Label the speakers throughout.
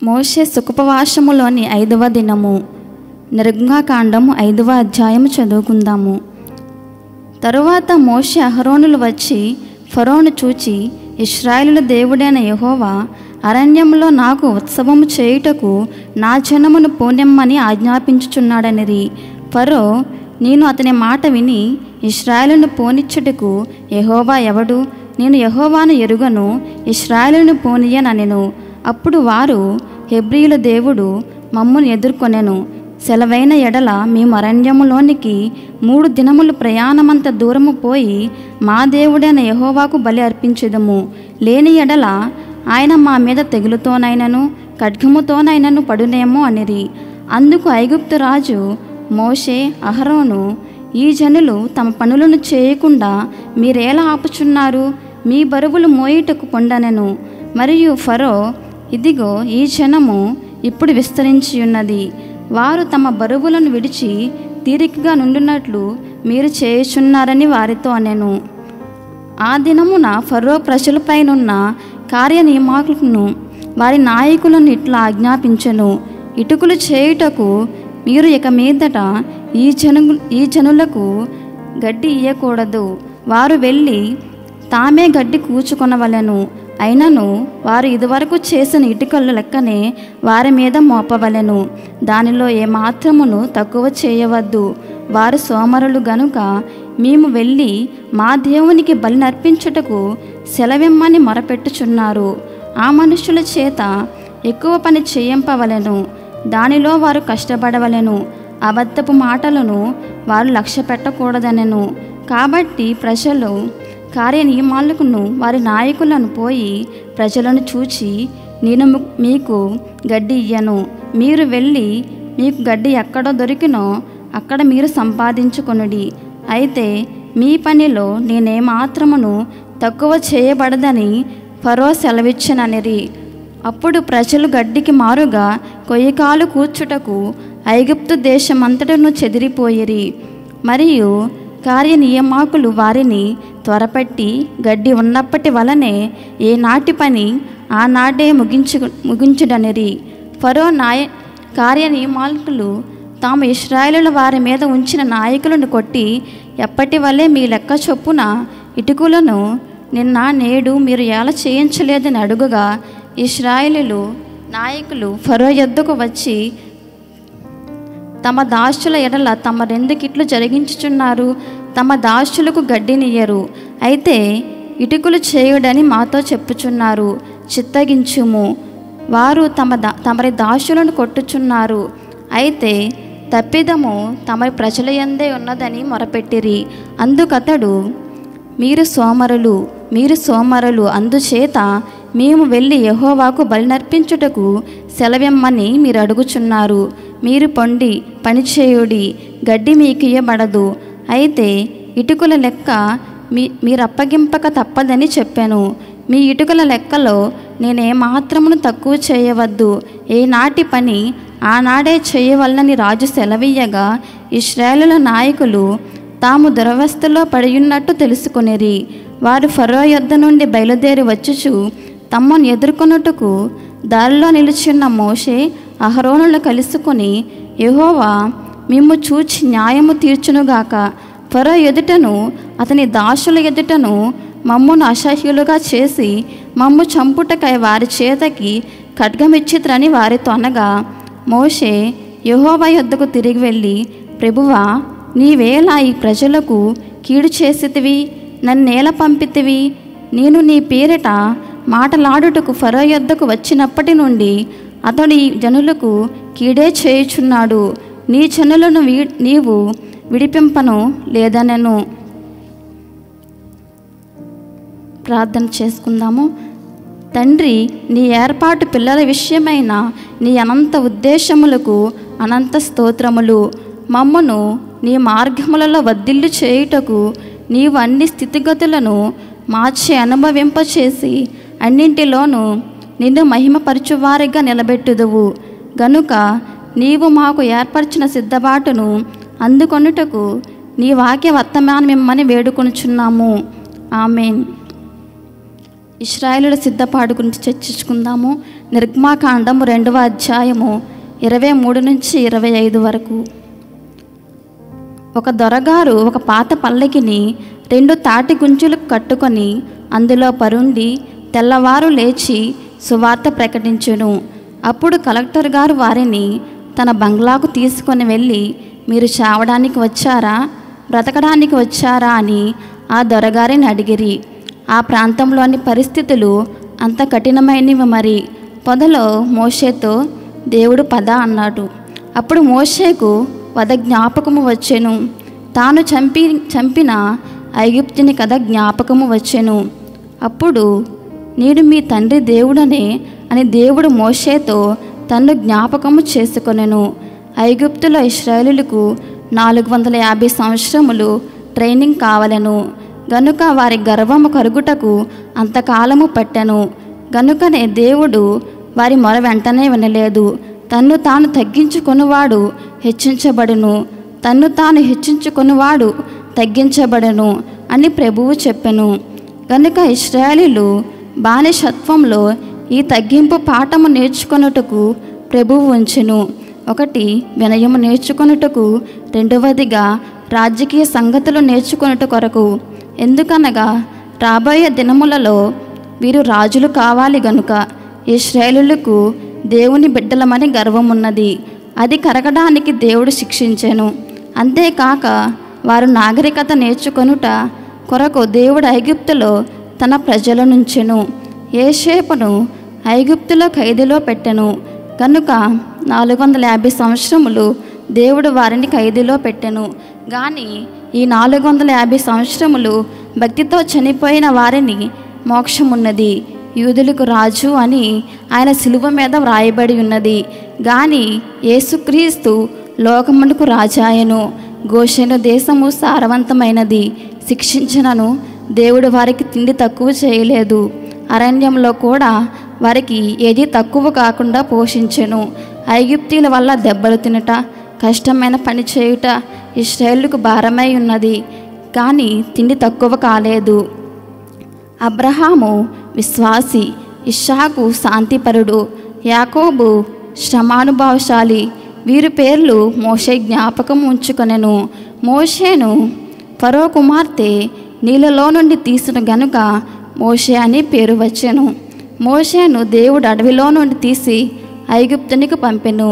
Speaker 1: మోషే సుఖపవాసములోని 5వ దినము. నిర్గమకాండము 5వ అధ్యాయము చదువుకుందాము. తరువాత మోషే అహరోనులు వచ్చి ఫరోను చూచి, ఇశ్రాయేలుల దేవుడైన యెహోవా అరణ్యంలో నాకు ఉత్సవము చేయుటకు నా జనమును పోనిమ్మని ఆజ్ఞాపించుచున్నాడనిరి. ఫరో, నేను అతని మాట విని ఇశ్రాయేలును పోనిచ్చుటకు యెహోవా ఎవడు? నేను యెహోవాను ఎరుగను, ఇశ్రాయేలును పోనీయనెను. అప్పుడు వారు, హెబ్రీయుల దేవుడు మమ్మును ఎదుర్కొనెను. సెలవైన ఎడల మేము అరణ్యములోనికి 3 దినములు ప్రయాణమంత దూరము పోయి మా దేవుడైన యెహోవాకు బలి అర్పించెదము. లేని ఎడల ఆయన మా మీద తెగులుతోనైనను ఖడ్గముతోనైనను పడునేమో అనిరి. అందుకు ఐగుప్తు రాజు మోషే, అహరోను, ఈ జనులు తమ పనులను చేయకుండా మీరేలా ఆపుచున్నారు? మీ బరువులు మోయుటకు పొండనెను. మరియు ఫరో, ఇదిగో ఈ జనము ఇప్పుడు విస్తరించి ఉన్నది. వారు తమ బరువులను విడిచి తీరికగా నుండినట్లు మీరు చేయుచున్నారని వారితో అనెను. ఆ దినమున ఫరో ప్రజలపైనున్న కార్యనియమాలను వారి నాయకులను ఇట్లా ఆజ్ఞాపించెను: ఇటుకలు చేయుటకు మీరు ఇక మీదట ఈ జనులకు గడ్డి ఇయ్యకూడదు. వారు వెళ్ళి తామే గడ్డి కూచుకొనవలెను. అయినను వారు ఇదివరకు చేసిన ఇటుకల లెక్కనే వారి మీద మోపవలెను. దానిలో ఏమాత్రమును తక్కువ చేయవద్దు. వారు సోమరులు గనుక మేము వెళ్ళి మా దేవునికి బలి నర్పించుటకు సెలవిమ్మని మొరపెట్టుచున్నారు. ఆ మనుషుల చేత ఎక్కువ పని చేయింపవలెను. దానిలో వారు కష్టపడవలెను. అబద్ధపు మాటలను వారు లక్ష్య పెట్టకూడదనెను. కాబట్టి ప్రజలు కార్యనియమాలకును వారి నాయకులను పోయి ప్రజలను చూచి, నేను మీకు గడ్డి ఇయ్యను, మీరు వెళ్ళి మీకు గడ్డి ఎక్కడో దొరికినో అక్కడ మీరు సంపాదించుకొనుడి. అయితే మీ పనిలో నేనేమాత్రమును తక్కువ చేయబడదని ఫరో సెలవిచ్చెననిరి. అప్పుడు ప్రజలు గడ్డికి మారుగా కొయ్యకాలు కూర్చుటకు ఐగుప్తు దేశమంతటను చెదిరిపోయిరి. మరియు కార్యనియమాకులు వారిని త్వరపట్టి గడ్డి ఉన్నప్పటి వలనే ఏ నాటి పని ఆనాడే ముగించుడనిరి. ఫరో కార్యనియమాకులు తాము ఇశ్రాయేలుల వారి మీద ఉంచిన నాయకులను కొట్టి, ఎప్పటి వలె మీ లెక్క చొప్పున ఇటుకలను నిన్న నేడు మీరు ఎలా చేయించలేదని అడుగుగా, ఇశ్రాయేలు నాయకులు ఫరో యొద్దకు వచ్చి, తమ దాసుల ఎడల తమరెందుకిట్లు జరిగించుచున్నారు? తమ దాసులకు గడ్డినియ్యరు, అయితే ఇటుకలు చేయుడని మాతో చెప్పుచున్నారు. చిత్తగించుము, వారు తమరి దాసులను కొట్టుచున్నారు. అయితే తప్పిదము తమరి ప్రజల యందే ఉన్నదని మొరపెట్టిరి. అందుకతడు, మీరు సోమరులు, అందుచేత మేము వెళ్ళి యెహోవాకు బలి నర్పించుటకు సెలవిమ్మని మీరు అడుగుచున్నారు. మీరు పొండి పనిచేయుడి, గడ్డి మీకు ఇయ్యబడదు. అయితే ఇటుకల లెక్క మీరప్పగింపక తప్పదని చెప్పాను. మీ ఇటుకల లెక్కలో నేనేమాత్రమును తక్కువ చేయవద్దు. ఏ నాటి పని ఆనాడే చేయవలనని రాజు సెలవీయగా, ఇశ్రాయేలుల నాయకులు తాము దురవస్థలో పడియున్నట్టు తెలుసుకొనిరి. వారు ఫరో యొద్ద నుండి బయలుదేరి వచ్చుచు తమ్మను ఎదుర్కొనుటకు దారిలో నిలుచున్న మోషే, అహరోనులు కలుసుకొని, యెహోవా మిమ్ము చూచి న్యాయము తీర్చునుగాక. ఫరో ఎదుటను అతని దాసుల ఎదుటను మమ్మును అసహ్యులుగా చేసి మమ్ము చంపుటకై వారి చేతకి ఖడ్గమిచ్చిత్రని వారితో అనగా, మోషే యెహోవా యొద్దకు తిరిగి వెళ్ళి, ప్రభువా, నీవేలా ఈ ప్రజలకు కీడు చేసితివి? నన్నేల పంపితివి? నేను నీ పేరిట మాటలాడుటకు ఫరో యొద్దకు వచ్చినప్పటి నుండి అతడు ఈ జనులకు కీడే చేయుచున్నాడు. నీ జనులను నీవు విడిపింపను లేదనెను. ప్రార్థన చేసుకుందాము. తండ్రి, నీ ఏర్పాటు పిల్లల విషయమైన నీ అనంత ఉద్దేశములకు అనంత స్తోత్రములు. మమ్మను నీ మార్గములలో వర్ధిల్లు చేయుటకు నీవు అన్ని స్థితిగతులను మార్చి అనుభవింపచేసి అన్నింటిలోనూ నిన్ను మహిమపరచువారిగా నిలబెట్టుదువు గనుక నీవు మాకు ఏర్పరిచిన సిద్ధబాటును అందుకొనుటకు నీ వాక్య వర్తమానమిమ్మని వేడుకొనుచున్నాము. ఆమెన్. ఇశ్రాయేలుల సిద్ధపాటు గురించి చర్చించుకుందాము. నిర్గమాకాండము 2వ అధ్యాయము 23 నుంచి 25 వరకు. ఒక దొరగారు ఒక పాత పల్లకిని 2 తాటి గుంజులు కట్టుకొని అందులో పరుండి తెల్లవారు లేచి సువార్త ప్రకటించెను. అప్పుడు కలెక్టర్ గారు వారిని తన బంగ్లాకు తీసుకొని వెళ్ళి, మీరు చావడానికి వచ్చారా, బ్రతకడానికి వచ్చారా అని ఆ దొరగారిని అడిగిరి. ఆ ప్రాంతంలోని పరిస్థితులు అంత కఠినమైనవి. మరి పొదలో మోషేతో దేవుడు పద అన్నాడు. అప్పుడు మోషేకు వధ జ్ఞాపకము వచ్చెను. తాను చంపిన ఐగుప్తుని కథ జ్ఞాపకము వచ్చెను. అప్పుడు నేను మీ తండ్రి దేవుడనే అని దేవుడు మోషేతో తన్ను జ్ఞాపకము చేసుకొనెను. ఐగుప్తులో ఇశ్రాయేలులకు 450 సంవత్సరములు ట్రైనింగ్ కావలెను గనుక వారి గర్వము కరుగుటకు అంతకాలము పట్టెను. గనుకనే దేవుడు వారి మొర వెంటనే వినలేదు. తన్ను తాను తగ్గించుకొనువాడు హెచ్చించబడును, తన్ను తాను హెచ్చించుకొనువాడు తగ్గించబడును అని ప్రభువు చెప్పెను. గనుక ఇశ్రాయేలీయులు బానిసత్వంలో ఈ తగ్గింపు పాఠము నేర్చుకొనుటకు ప్రభువు ఉంచెను. 1 వినయము నేర్చుకొనుటకు, 2వదిగా రాజకీయ సంగతులు నేర్చుకొనుట కొరకు. ఎందుకనగా రాబోయే దినములలో వీరు రాజులు కావాలి గనుక ఇశ్రాయేలులకు దేవుని బిడ్డలమని గర్వమున్నది. అది కరగడానికి దేవుడు శిక్షించెను. అంతేకాక వారు నాగరికత నేర్చుకొనుట కొరకు దేవుడు ఐగుప్తులో తన ప్రజల నుంచెను. యోసేపును ఐగుప్తులో ఖైదులో పెట్టెను కనుక 450 సంవత్సరములు దేవుడు వారిని ఖైదులో పెట్టెను. కానీ ఈ 450 సంవత్సరములు భక్తితో చనిపోయిన వారిని మోక్షమున్నది. యూదులకు రాజు అని ఆయన శిలువ మీద వ్రాయబడి ఉన్నది. కానీ యేసుక్రీస్తు లోకమునకు రాజాయను. గోషెను దేశము సారవంతమైనది. శిక్షించినను దేవుడు వారికి తిండి తక్కువ చేయలేదు. అరణ్యంలో కూడా వారికి ఏది తక్కువ కాకుండా పోషించెను. ఐగుప్తీల వల్ల దెబ్బలు తినట, కష్టమైన పని చేయుట ఇశ్రాయేలుకు భారమై ఉన్నది. కానీ తిండి తక్కువ కాలేదు. అబ్రహాము విశ్వాసి, ఇస్సాకు శాంతిపరుడు, యాకోబు శ్రమానుభవశాలి. వీరి పేర్లు మోషే జ్ఞాపకం ఉంచుకొనెను. మోషేను ఫరో కుమార్తె నీళ్ళలో నుండి తీసిన గనుక మోషే అని పేరు వచ్చెను. మోషేను దేవుడు అడవిలో నుండి తీసి ఐగుప్తునికి పంపెను.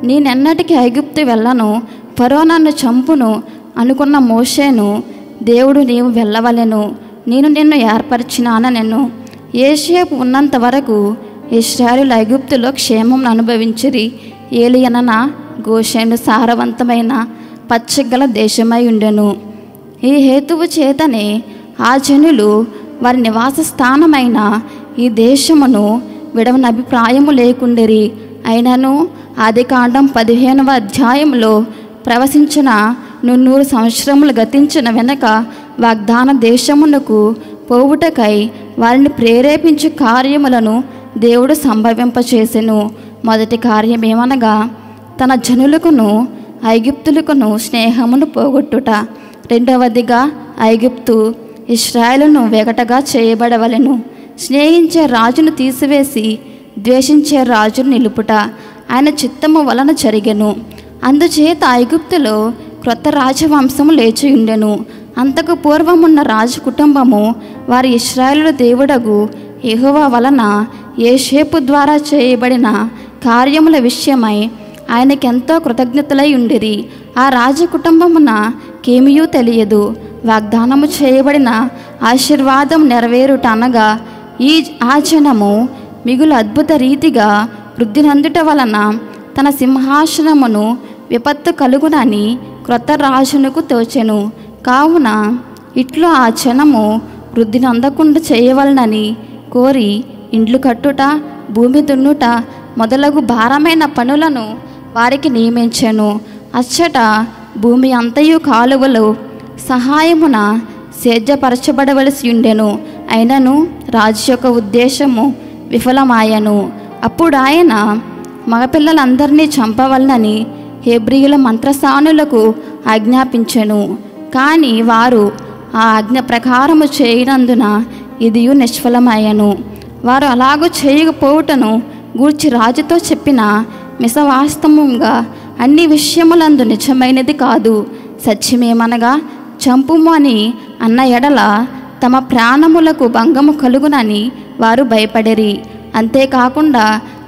Speaker 1: నేనెన్నటికీ ఐగుప్తు వెళ్ళను, ఫరో నన్ను చంపును అనుకున్న మోషేను దేవుడు నీవు వెళ్ళవలెను, నేను నిన్ను ఏర్పరిచినానెను. యోసేపు ఉన్నంత వరకు ఇశ్రాయేలు ఐగుప్తులో క్షేమం అనుభవించిరి. ఏలియనన గోషెను సారవంతమైన పచ్చగల దేశమై ఉండెను. ఈ హేతువు చేతనే ఆ జనులు వారి నివాస స్థానమైన ఈ దేశమును విడవని అభిప్రాయము లేకుండిరి. అయినను ఆదికాండం 15వ అధ్యాయంలో ప్రవశించిన 300 సంవత్సరములు గతించిన వెనక వాగ్దాన దేశమునకు పోవుటకై వారిని ప్రేరేపించు కార్యములను దేవుడు సంభవింపచేసెను. మొదటి కార్యం ఏమనగా తన జనులకును ఐగుప్తులకును స్నేహమును పోగొట్టుట. రెండవదిగా ఐగుప్తు ఇశ్రాయేలును వెగటగా చేయబడవలెను. స్నేహించే రాజును తీసివేసి ద్వేషించే రాజును నిలుపుట ఆయన చిత్తము వలన జరిగెను. అందుచేత ఐగుప్తులో క్రొత్త రాజవంశము లేచి ఉండెను. అంతకు పూర్వమున్న రాజు కుటుంబము వారి ఇశ్రాయేలు దేవుడగు యెహోవా వలన యోసేపు ద్వారా చేయబడిన కార్యముల విషయమై ఆయనకెంతో కృతజ్ఞతలై ఉండిరి. ఆ రాజ కుటుంబమున కేమియూ తెలియదు. వాగ్దానము చేయబడిన ఆశీర్వాదం నెరవేరుట అనగా ఆ జనము మిగులు అద్భుత రీతిగా వృద్ధినందుట వలన తన సింహాసనమును విపత్తు కలుగునని క్రొత్త రాజునకు తోచెను. కావున ఇట్లు ఆ జనము వృద్ధిని అందకుండా చేయవలనని కోరి ఇండ్లు కట్టుట, భూమి దున్నుట మొదలగు భారమైన పనులను వారికి నియమించెను. అచ్చట భూమి అంతయు కాలువలు సహాయమున సేద్యపరచబడవలసి ఉండెను. అయినను రాజు యొక్క ఉద్దేశము విఫలమాయను. అప్పుడు ఆయన మగపిల్లలందరినీ చంపవలనని హెబ్రీయుల మంత్రసానులకు ఆజ్ఞాపించెను. కానీ వారు ఆ ఆజ్ఞ ప్రకారము చేయనందున ఇదియు నిష్ఫలమయ్యను. వారు అలాగూ చేయకపోవుటను గూర్చి రాజుతో చెప్పిన మిసవాస్తవంగా అన్ని విషయములందు నిజమైనది కాదు. సత్యమేమనగా చంపుము అని అన్న ఎడల తమ ప్రాణములకు భంగము కలుగునని వారు భయపడిరి. అంతేకాకుండా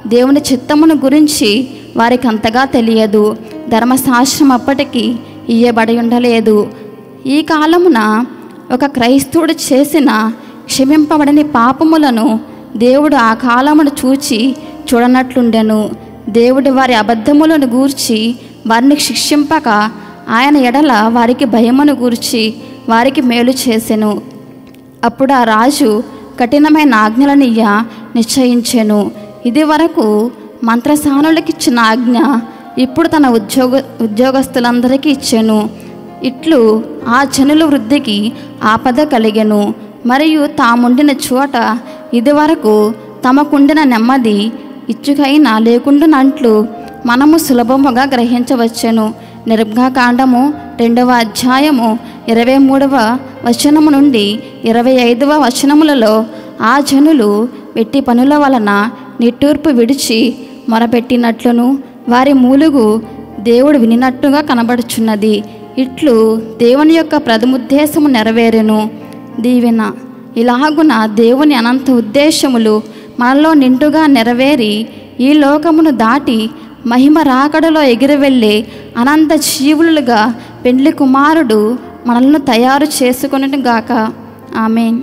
Speaker 1: దేవుని చిత్తమును గురించి వారికి అంతగా తెలియదు. ధర్మశాస్త్రం అప్పటికి ఇయ్యబడి ఉండలేదు. ఈ కాలమున ఒక క్రైస్తవుడు చేసిన క్షమింపబడని పాపములను దేవుడు ఆ కాలమును చూచి చూడనట్లుండెను. దేవుడు వారి అబద్ధములను గూర్చి వారిని శిక్షింపక ఆయన ఎడల వారికి భయమును గూర్చి వారికి మేలు చేసెను. అప్పుడు ఆ రాజు కఠినమైన ఆజ్ఞలను నిశ్చయించెను. ఇది వరకు మంత్రసానులకిచ్చిన ఆజ్ఞ ఇప్పుడు తన ఉద్యోగస్తులందరికీ ఇచ్చెను. ఇట్లు ఆ జనుల వృద్ధికి ఆపద కలిగెను. మరియు తాముండిన చోట ఇదివరకు తమకుండిన నెమ్మది ఇచ్చుకైనా లేకుండానంట్లు మనము సులభముగా గ్రహించవచ్చెను. నిర్గమకాండము 2వ అధ్యాయము 23వ వచనము నుండి 25వ వచనములలో ఆ జనులు వెట్టి పనుల వలన నిట్టూర్పు విడిచి మొరపెట్టినట్లును వారి మూలుగు దేవుడు వినినట్టుగా కనబడుచున్నది. ఇట్లు దేవుని యొక్క ప్రథమోద్దేశము నెరవేరెను. దీవెన. ఇలాగున దేవుని అనంత ఉద్దేశములు మనలో నిండుగా నెరవేరి ఈ లోకమును దాటి మహిమ రాకడలో ఎగిరివెళ్ళే అనంత జీవులుగా పెండ్లి కుమారుడు మనల్ని తయారు చేసుకొనుగాక. ఆమేన్.